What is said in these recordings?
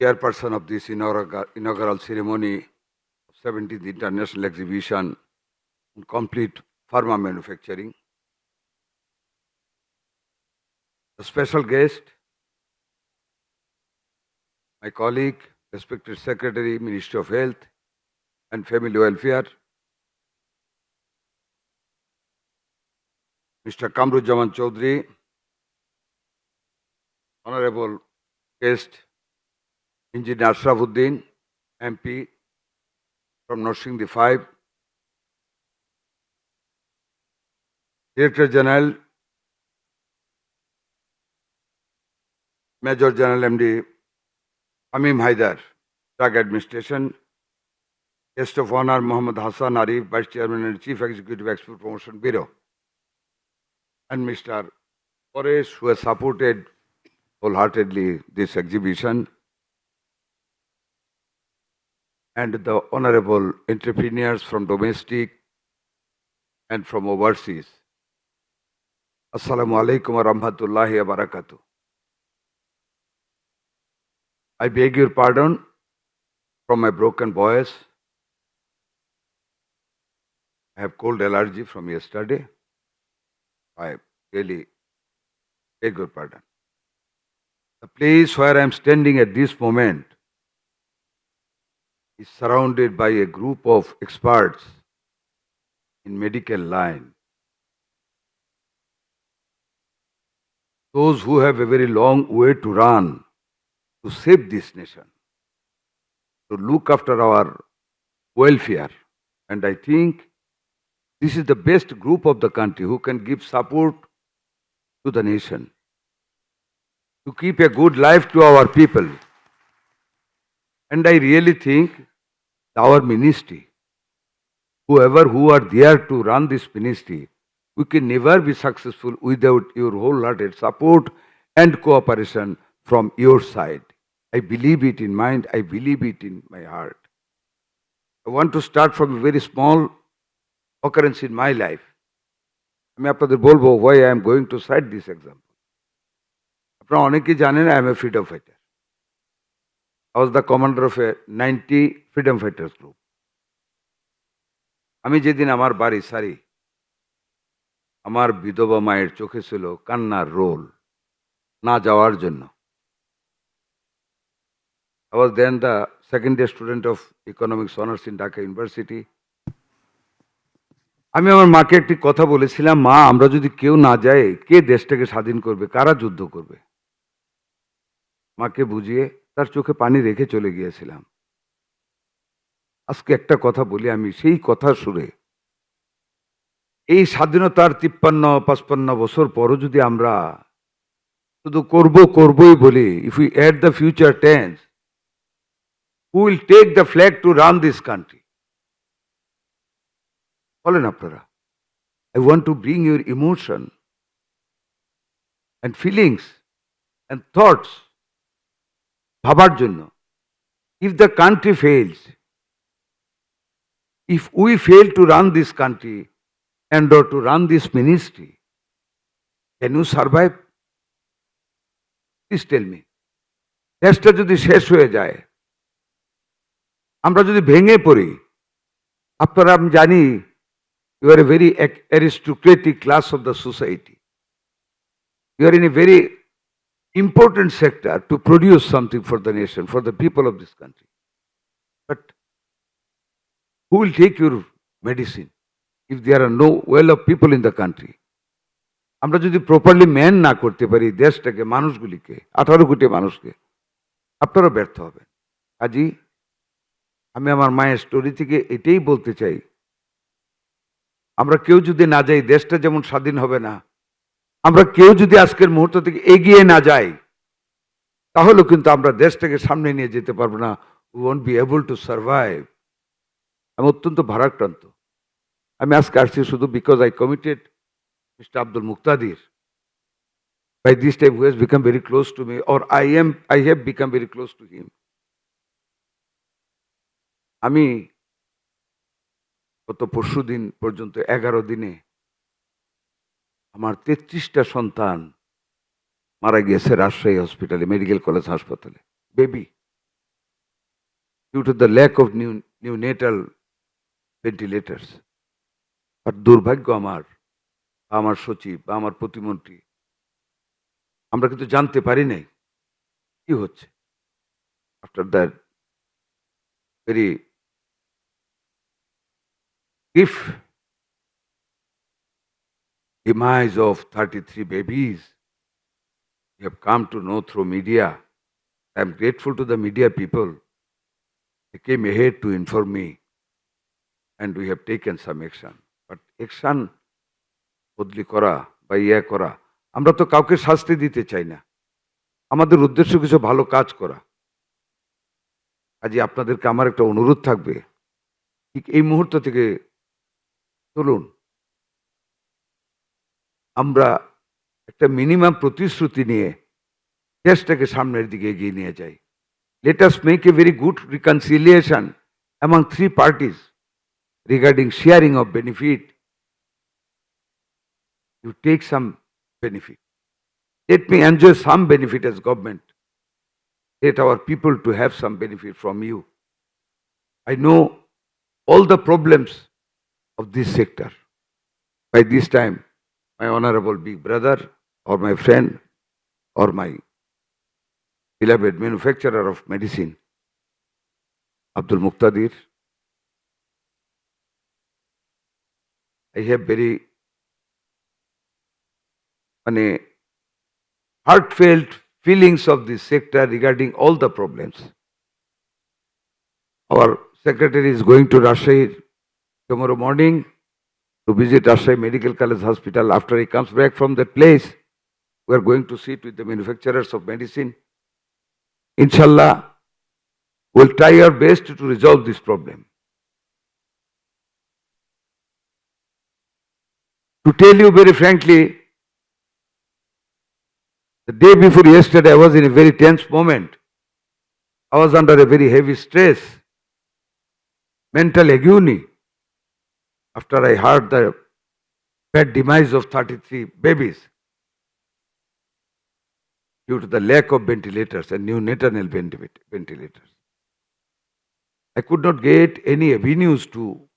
chairperson of this inaugural ceremony of 17th International Exhibition on Complete Pharma Manufacturing. A special guest, my colleague, respected Secretary, Ministry of Health and Family Welfare, Mr. Kamruzzaman Chaudhary, Honorable guest, Engineer Ashrafuddin, MP from Norsingdi 5, Director General, Major General MD Hamim Haidar, Drug Administration, Guest of Honor Muhammad Hassan Arif, Vice Chairman and Chief Executive Export Promotion Bureau, and Mr. Paresh, who has supported wholeheartedly this exhibition, and the honorable entrepreneurs from domestic and from overseas. Assalamu alaikum wa rahmatullahi wa barakatuh. I beg your pardon from my broken voice. I have cold allergy from yesterday. I really beg your pardon. The place where I am standing at this moment is surrounded by a group of experts in medical line. Those who have a very long way to run to save this nation, to look after our welfare. And I think this is the best group of the country who can give support to the nation, to keep a good life to our people. And I really think our ministry, whoever who are there to run this ministry, we can never be successful without your wholehearted support and cooperation from your side. I believe it in mind, I believe it in my heart. I want to start from a very small occurrence in my life. আমি আপনাদের বলবো why I am going to cite this example. আপনারা অনেকেই জানেন I am a freedom fighter. I was the commander of a 90 freedom fighters group. আমি যেদিন আমার বাড়ি সারি, আমার বিধবা মায়ের চোখে ছিল কান্নার রোল না যাওয়ার জন্য। I was then the second year student of economics honors in Dhaka University. আমি আমার মাকে একটি কথা বলেছিলাম, মা আমরা যদি কেউ না যাই কে দেশটাকে স্বাধীন করবে, কারা যুদ্ধ করবে? মাকে বুঝিয়ে তার চোখে পানি রেখে চলে গিয়েছিলাম। আজকে একটা কথা বলি আমি সেই কথা সুরে, এই স্বাধীনতার 53-55 বছর পরও যদি আমরা শুধু করবই বলি, if we add the future tense, who will take the flag to run this country? বলেন আপনারা। I want to bring your emotion and feelings and thoughts ভাবার জন্য। If the country fails, if we fail to run this country and or to run this ministry, can you survive? Please tell me. দেশটা যদি শেষ হয়ে যায়, আমরা যদি ভেঙে পড়ি, আপনারা আমি জানি you are a very aristocratic class of the society. You are in a very important sector to produce something for the nation, for the people of this country. But who will take your medicine if there are no well of people in the country? আমরা যদি properly man না করতে পারি দেশটাকে, মানুষগুলিকে, 18 কোটি মানুষকে, আপনারা ব্যর্থ হবেন। কাজী আমি আমার মায়ের স্টোরি থেকে এটাই বলতে চাই, আমরা কেউ যদি না যাই দেশটা যেমন স্বাধীন হবে না, আমরা কেউ যদি আজকের মুহূর্ত থেকে এগিয়ে না যাই তাহলেও কিন্তু আমরা দেশটাকে সামনে নিয়ে যেতে পারবো না। We won't be able to survive. আমি অত্যন্ত ভারাক্রান্ত। আমি আজকে আসছি শুধু because I committed Mr. Abdul Muqtadir. By this time who has become very close to me, or I have become very close to him. আমি গত পরশুদিন পর্যন্ত 11 দিনে আমার 33টা সন্তান মারা গিয়েছে রাজশাহী হসপিটালে, মেডিকেল কলেজ হাসপাতালে, baby. due to the lack of neonatal ventilators. আর দুর্ভাগ্য আমার সচিব বা আমার প্রতিমন্ত্রী, আমরা কিন্তু জানতে পারি নাই কি হচ্ছে। After that very if demise of 33 babies, we have come to know through media. I am grateful to the media people. They came ahead to inform me and we have taken some action. But action বদলি করা বা করা, আমরা তো কাউকে শাস্তি দিতে চাই না, আমাদের উদ্দেশ্য কিছু ভালো কাজ করা। কাজে আপনাদেরকে আমার একটা অনুরোধ থাকবে, ঠিক এই মুহূর্ত থেকে চলুন আমরা একটা মিনিমাম প্রতিশ্রুতি নিয়ে দেশটাকে সামনের দিকে এগিয়ে নিয়ে যাই। Let us make a very good reconciliation among three parties regarding sharing of benefit. You take some benefit. Let me enjoy some benefit as government. Let our people to have some benefit from you. I know all the problems of this sector. By this time, my honorable big brother or my friend or my beloved manufacturer of medicine, Abdul Muqtadir, I have very heartfelt feelings of this sector regarding all the problems. Our secretary is going to Rajshahi tomorrow morning to visit Rajshahi Medical College Hospital. After he comes back from that place, we are going to sit with the manufacturers of medicine. Inshallah, we'll try our best to resolve this problem. To tell you very frankly, the day before yesterday, I was in a very tense moment. I was under a very heavy stress, mental agony, after I heard the bad demise of 33 babies due to the lack of ventilators and neonatal ventilators. I could not get any avenues to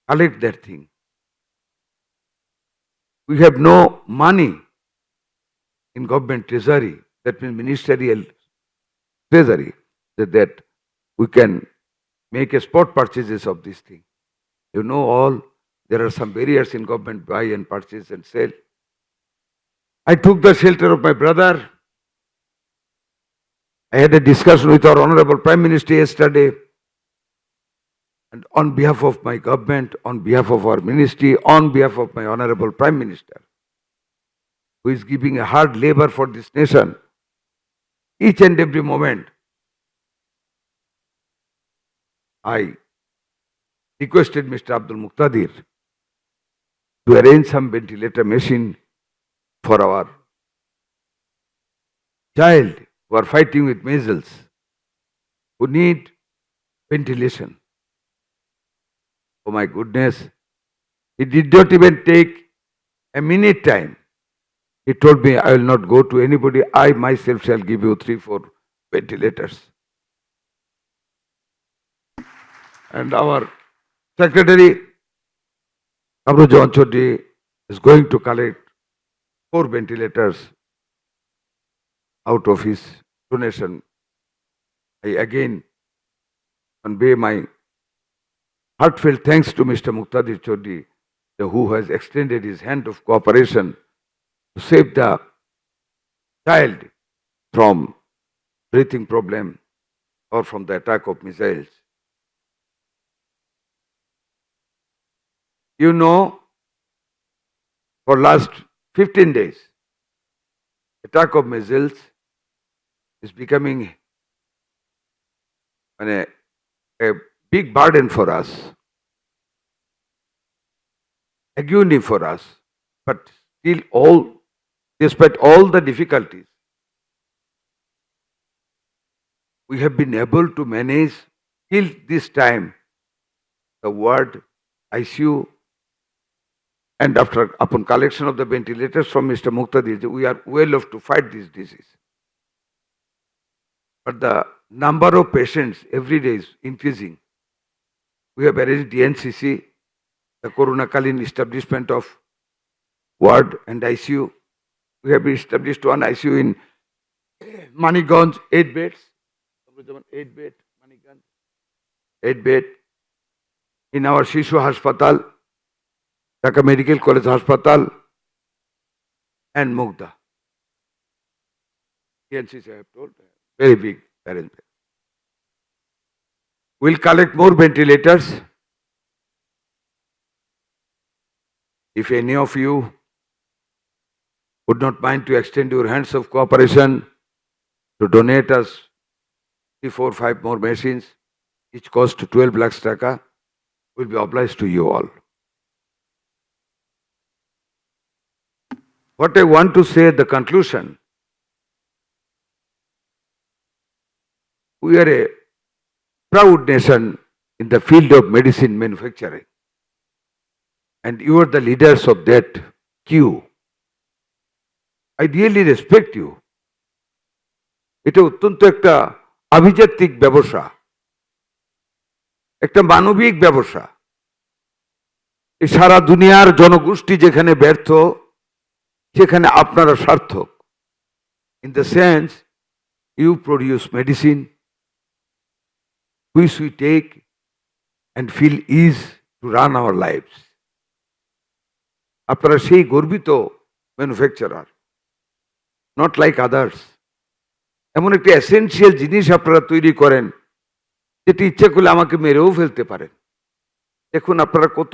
collect that thing. We have no money in government treasury, that means ministerial treasury, that we can make a spot purchases of this thing. You know all, there are some barriers in government buy and purchase and sell. I took the shelter of my brother. I had a discussion with our Honorable Prime Minister yesterday, and on behalf of my government, on behalf of our ministry, on behalf of my Honorable Prime Minister, who is giving a hard labor for this nation, each and every moment, I requested Mr. Abdul Muqtadir to arrange some ventilator machine for our child who are fighting with measles, who need ventilation. Oh my goodness, he did not even take a minute time. He told me, I will not go to anybody, I myself shall give you 3-4 ventilators. And our Secretary, Amrujawan Chaudhary, is going to collect 4 ventilators out of his donation. I again convey my heartfelt thanks to Mr. Muqtadir Chaudhary, who has extended his hand of cooperation to save the child from breathing problem or from the attack of missiles. You know, for last 15 days, attack of missiles is becoming a big burden for us, agony for us, but still despite all the difficulties, we have been able to manage till this time the ward, ICU, and upon collection of the ventilators from Mr. Muqtadir, we are well off to fight this disease. But the number of patients every day is increasing. We have arranged DNCC, the Corona Kalin establishment of ward and ICU. We have established one ICU in Maniganj, 8 beds. 8 bed, Maniganj, 8 bed. In our Shishu Hospital, Dhaka Medical College Hospital, and Mugda. DNCC I have told, very big arrangement. We'll collect more ventilators. If any of you would not mind to extend your hands of cooperation to donate us 3, 4, 5 more machines, each cost 12 lakhs taka, will be obliged to you all. What I want to say at the conclusion, we are a proud nation in the field of medicine manufacturing. And you are the leaders of that queue. I really respect you. এটা অত্যন্ত একটা আভিজাত্যিক ব্যবসা, একটা মানবিক ব্যবসা। এই সারা দুনিয়ার জনগোষ্ঠী যেখানে ব্যর্থ, সেখানে আপনারা সার্থক। In the sense, you produce medicine which we take and feel ease to run our lives. আপনারা সেই গর্বিত ম্যানুফ্যাকচারার, নট লাইক আদার্স। এমন একটা এসেনশিয়াল জিনিস আপনারা তৈরি করেন যেটি ইচ্ছা করলে আমাকে মেরেও ফেলতে পারেন। দেখুন আপনারা কত,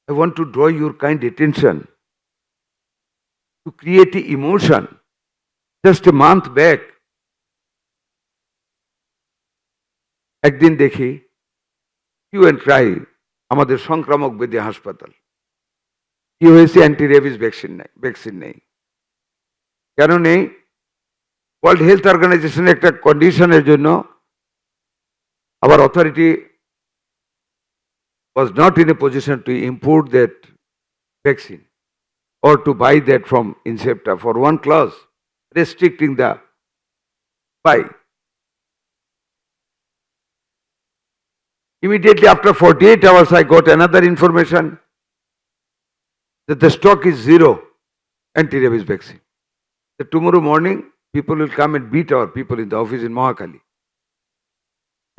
I want to draw your kind attention to create emotion. Just a month back, একদিন দেখি কিউ অ্যান্ড ক্রাই আমাদের সংক্রামক ব্যাধি হাসপাতাল, কি হয়েছে? অ্যান্টি রেবিস ভ্যাকসিন নেই। কেন নেই? ওয়ার্ল্ড হেলথ অর্গানাইজেশন একটা কন্ডিশনের জন্য our authority was not in a position to import that vaccine or to buy that from Incepta for one clause restricting the buy. Immediately after 48 hours, I got another information that the stock is zero anti-rabies vaccine. That tomorrow morning, people will come and beat our people in the office in Mohakali.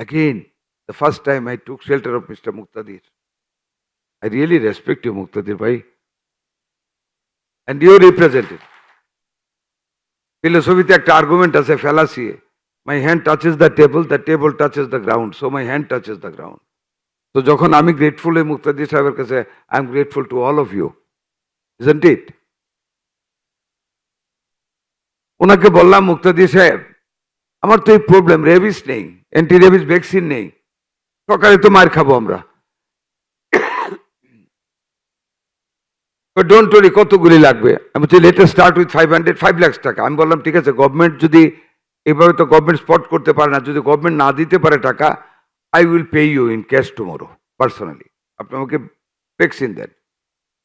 Again, the first time I took shelter of Mr. Muqtadir. I really respect you, Muqtadir bhai. And you represented. Philosophy একটা argument আছে, fallacy. My hand touches the table touches the ground. So my hand touches the ground. So যখন আমি grateful হই মুক্তাদির সাহেবের কাছে, I am grateful to all of you. Isn't it? ওনাকে বললাম, মুক্তাদির সাহেব, আমার তো এই প্রবলেম, রেবিস নেই, অ্যান্টি রেবিস ভ্যাকসিন নেই, সকালে তো মার খাবো আমরা। ডোন্ট ওয়ারি, কতগুলি লাগবে? আমি বলছি let us start with 5 lakh টাকা। আমি বললাম ঠিক আছে, গভর্নমেন্ট যদি এভাবে, তো গভর্নমেন্ট স্পট করতে পারে না, যদি গভর্নমেন্ট না দিতে পারে টাকা, I will pay you in cash tomorrow personally. আপনি আমাকে ভ্যাকসিন দেন।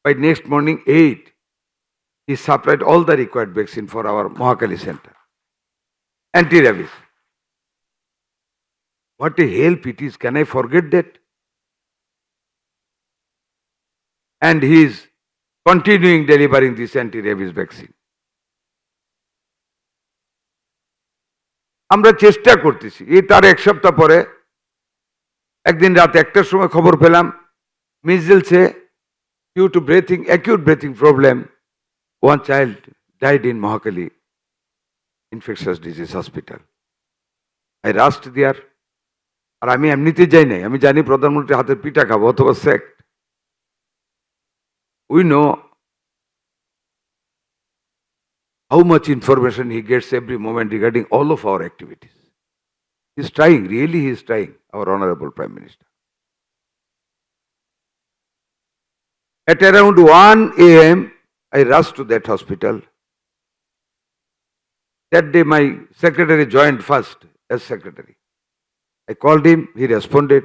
By next morning 8, he supplied all the required vaccine for our Mohakali center. Anti-rabies. What a help it is. Can I forget that? And he is continuing delivering this anti-rabies vaccine. আমরা চেষ্টা করতেছি। এই তার এক সপ্তাহ পরে একদিন রাত 1টার সময় খবর পেলাম, মিজেলসে due to acute breathing problem, one child died in Mohakali infectious disease hospital. I rushed there. আর আমি এমনিতে যাই নাই, আমি জানি প্রধানমন্ত্রী হাতের পিঠা খাবো অথবা sect. We know how much information he gets every moment regarding all of our activities. He's trying, really he is trying, our Honorable Prime Minister. At around 1 a.m., I rushed to that hospital. That day my secretary joined first as secretary. I called him, he responded.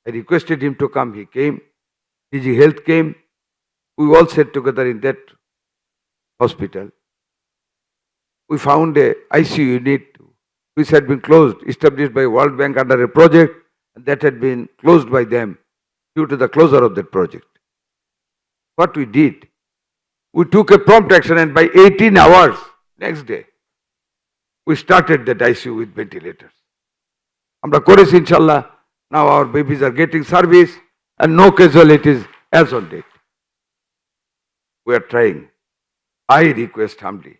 I requested him to come, he came. DG Health came. We all sat together in that hospital. We found a ICU unit which had been closed, established by World Bank under a project that had been closed by them due to the closure of that project. What we did, we took a prompt action, and by 18 hours next day, we started that ICU with ventilators. আমরা করেছি ইনশাল্লাহ. Now our babies are getting service and no casualties as on date. We are trying. I request humbly.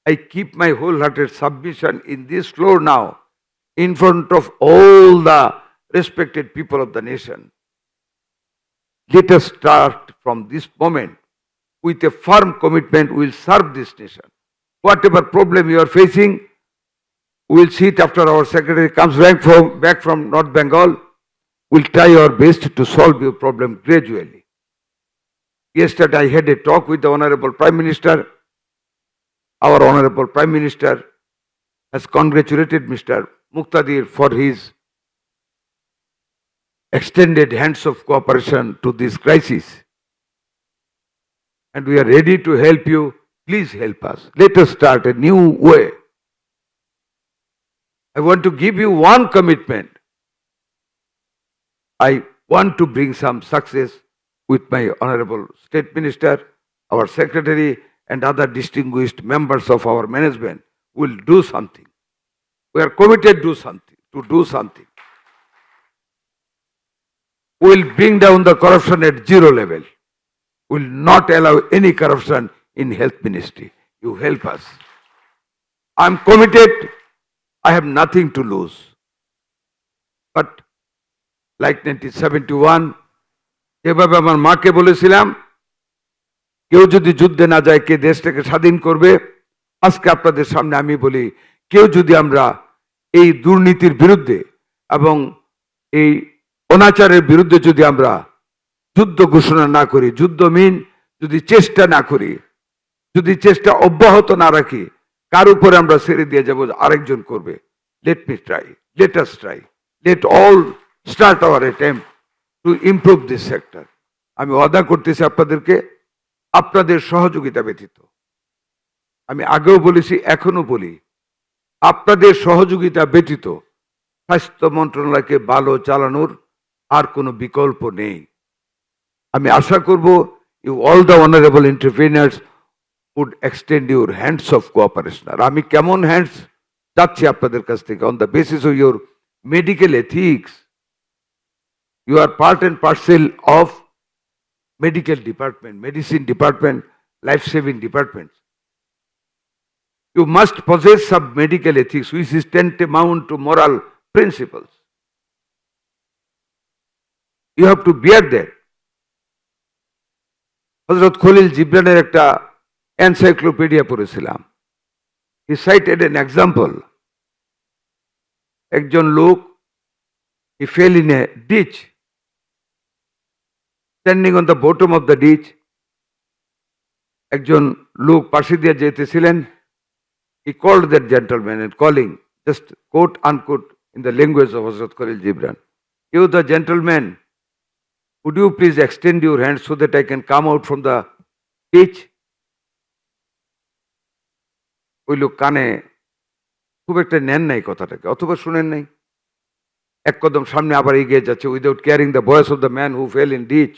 I keep my wholehearted submission in this floor now in front of all the respected people of the nation. Let us start from this moment with a firm commitment. We will serve this nation. Whatever problem you are facing, we will sit after our secretary comes back from North Bengal. We'll try our best to solve your problem gradually. Yesterday I had a talk with the Honorable Prime Minister. Our Honorable Prime Minister has congratulated Mr. Muqtadir for his extended hands of cooperation to this crisis. And we are ready to help you. Please help us. Let us start a new way. I want to give you one commitment. I want to bring some success with my Honorable State Minister, our Secretary, and other distinguished members of our management. Will do something. We are committed to do something. We will bring down the corruption at zero level. We will not allow any corruption in health ministry. You help us. I am committed. I have nothing to lose. But like 1971, যেভাবে আমার মাকে বলেছিলাম, কেউ যদি যুদ্ধে না যায় কে দেশটাকে স্বাধীন করবে, আজকে আপনাদের সামনে আমি বলি, কেউ যদি আমরা এই দুর্নীতির বিরুদ্ধে এবং এই অনাচারের বিরুদ্ধে যদি আমরা যুদ্ধ ঘোষণা না করি, যুদ্ধ মিন যদি চেষ্টা না করি, যদি চেষ্টা অব্যাহত না রাখি, কার উপরে আমরা ছেড়ে দিয়ে যাব আরেকজন করবে। Let me try, let us try, late all start our attempt to improve this sector. আমি ওয়াদা করতেছি আপনাদেরকে, আপনাদের সহযোগিতা ব্যতীত, আমি আগেও বলেছি এখনো বলি, আপনাদের সহযোগিতা ব্যতীত স্বাস্থ্য মন্ত্রণালয়কে ভালো চালানোর আর কোনো বিকল্প নেই। আমি আশা করব you all the honourable entrepreneurs would extend your hands of cooperation. আর আমি কেমন হ্যান্ডস চাচ্ছি আপনাদের কাছ থেকে, on the basis of your medical ethics. You are part and parcel of medical department, medicine department, life-saving departments. You must possess some medical ethics which is tantamount to moral principles. You have to bear that. হযরত খলিল জিবরানের একটা encyclopedia পড়েছিলাম। He cited an example. একজন লোক, he fell in a ditch. Standing on the bottom of the ditch, একজন লোক পাশে দিয়ে যেতেছিলেন। He called that gentleman and calling, just quote unquote in the language of Hazrat Khalil Gibran, "You the gentleman, would you please extend your hand so that I can come out from the ditch?" ওই লোক কানে খুব একটা নেন নাই কথাটাকে, অথবা শুনেন নাই, এক কদম সামনে আবার এগিয়ে যাচ্ছে without caring the voice of the man who fell in ditch.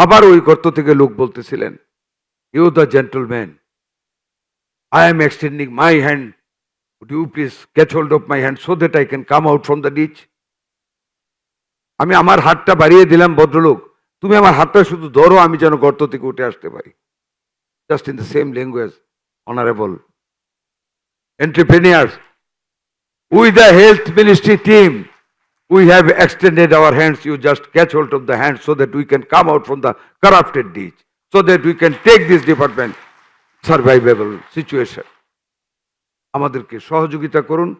আবার ওই গর্ত থেকে লোক বলতেছিলেন, "you the gentleman, I am extending my hand. Would you please catch hold of my hand so that I can come out from the ditch?" আমি আমার হাতটা বাড়িয়ে দিলাম, ভদ্রলোক তুমি আমার হাতটা শুধু ধরো, আমি যেন গর্ত থেকে উঠে আসতে পারি। Just in the same language, honorable entrepreneurs, with the health ministry team, we have extended our hands. You just catch hold of the hand so that we can come out from the corrupted ditch, so that we can take this department survivable situation. আমাদেরকে সহযোগিতা করুন,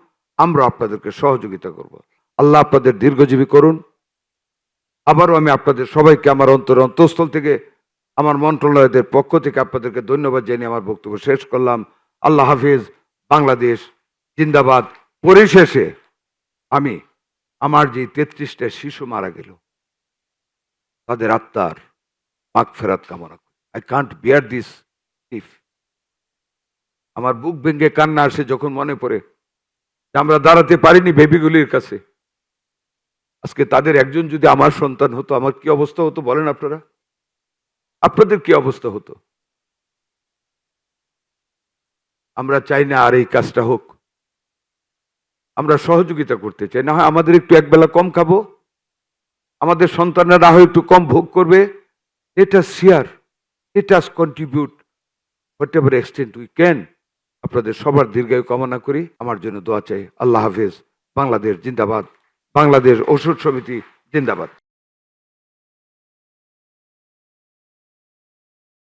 আমরা আপনাদেরকে সহযোগিতা করব। আল্লাহ আপনাদের দীর্ঘজীবী করুন। আবারও আমি আপনাদের সবাইকে আমার অন্তঃস্থল থেকে, আমার মন্ত্রণালয়দের পক্ষ থেকে আপনাদেরকে ধন্যবাদ জানিয়ে আমার বক্তব্য শেষ করলাম। আল্লাহ হাফিজ, বাংলাদেশ জিন্দাবাদ। পরিশেষে আমি আমার যে 33টা শিশু মারা গেল, তাদের আত্মার মাগফিরাত কামনা করি। I can't bear this if. আমার বুক ভেঙে কান্না আসে যখন মনে পড়ে আমরা দাঁড়াতে পারিনি বেবিগুলির কাছে, আজকে তাদের একজন যদি আমার সন্তান হতো, আমার কি অবস্থা হতো বলেন আপনারা? আপনাদের কি অবস্থা হতো? আমরা চাই না আর এই কাজটা হোক। আমরা সহযোগিতা করতে চাই, না হয় আমাদের একটু একবেলা কম খাবো, আমাদের সন্তানরা না হয় একটু কম ভোগ করবে। এটা শেয়ার, এটা contribute what ever extent we can. আপনাদের সবার দীর্ঘায়ু কামনা করি, আমার জন্য দোয়া চাই। আল্লাহ হাফেজ। বাংলাদেশ জিন্দাবাদ, বাংলাদেশ ওষুধ সমিতি জিন্দাবাদ।